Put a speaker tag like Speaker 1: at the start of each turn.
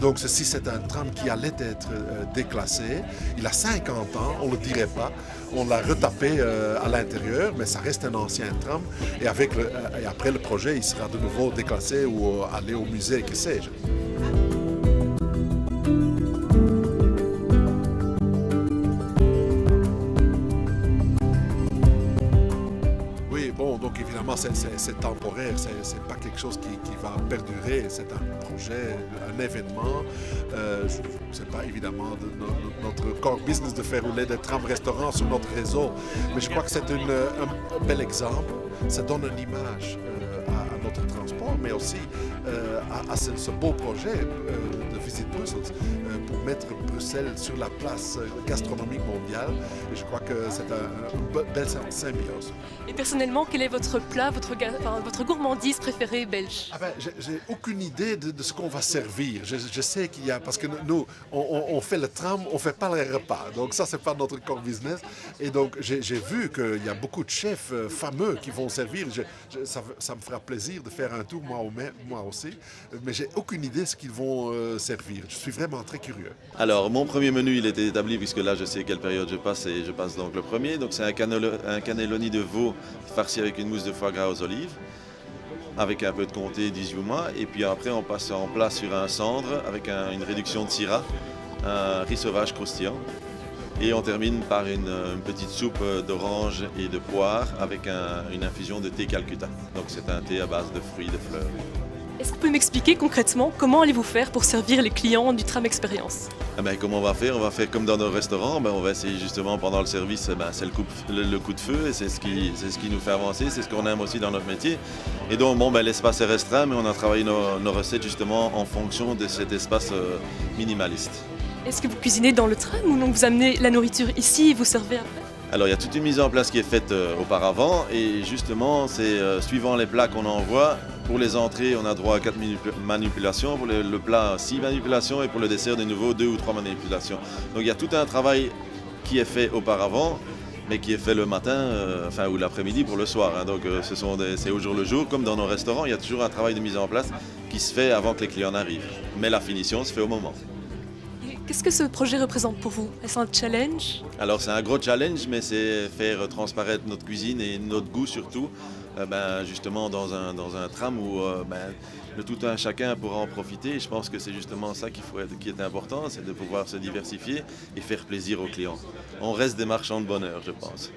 Speaker 1: Donc ceci, c'est un tram qui allait être déclassé. Il a 50 ans, on ne le dirait pas. On l'a retapé à l'intérieur, mais ça reste un ancien tram. Et après le projet, il sera de nouveau déclassé ou aller au musée, que sais-je. Donc évidemment, c'est temporaire, c'est pas quelque chose qui va perdurer, c'est un projet, un événement. C'est pas évidemment notre core business de faire rouler des trams restaurants sur notre réseau, mais je crois que c'est un bel exemple. Ça donne une image à notre transport, mais aussi à ce beau projet de Visit Brussels pour mettre Bruxelles sur la place gastronomique mondiale. Et je crois que c'est une belle symbiose.
Speaker 2: Et personnellement, quel est votre plat, votre gourmandise préférée belge?
Speaker 1: J'ai aucune idée de ce qu'on va servir. Je sais qu'il y a, parce que nous, on fait le tram, on ne fait pas les repas. Donc ça, c'est pas notre core business. Et donc, j'ai vu qu'il y a beaucoup de chefs fameux qui vont servir. Ça me fera plaisir de faire un tour, moi aussi. Mais j'ai aucune idée de ce qu'ils vont servir. Je suis vraiment très curieux.
Speaker 3: Alors, mon premier menu, il était établi, puisque là, je sais quelle période je passe, et je passe donc le premier. Donc, c'est un cannelloni de veau farci avec une mousse de foie gras aux olives, avec un peu de comté 18 mois. Et puis après, on passe en plat sur un cendre, avec une réduction de syrah, un riz sauvage croustillant. Et on termine par une petite soupe d'orange et de poire, avec une infusion de thé Calcutta. Donc, c'est un thé à base de fruits, de fleurs.
Speaker 2: Est-ce que vous pouvez m'expliquer concrètement comment allez-vous faire pour servir les clients du tram expérience?
Speaker 3: Comment on va faire? On va faire comme dans nos restaurants. On va essayer justement pendant le service, c'est le coup de feu, et c'est ce qui nous fait avancer, c'est ce qu'on aime aussi dans notre métier. Et donc l'espace est restreint, mais on a travaillé nos recettes justement en fonction de cet espace minimaliste.
Speaker 2: Est-ce que vous cuisinez dans le tram ou donc vous amenez la nourriture ici et vous servez après?
Speaker 3: Alors il y a toute une mise en place qui est faite auparavant, et justement c'est suivant les plats qu'on envoie. Pour les entrées, on a droit à 4 manipulations, pour le plat 6 manipulations, et pour le dessert de nouveau 2 ou 3 manipulations. Donc il y a tout un travail qui est fait auparavant, mais qui est fait le matin ou l'après-midi pour le soir. Donc c'est au jour le jour, comme dans nos restaurants, il y a toujours un travail de mise en place qui se fait avant que les clients n'arrivent. Mais la finition se fait au moment.
Speaker 2: Qu'est-ce que ce projet représente pour vous? Est-ce un challenge?
Speaker 3: Alors c'est un gros challenge, mais c'est faire transparaître notre cuisine et notre goût surtout, justement dans un tram où le tout un chacun pourra en profiter. Et je pense que c'est justement ça qui est important, c'est de pouvoir se diversifier et faire plaisir aux clients. On reste des marchands de bonheur, je pense.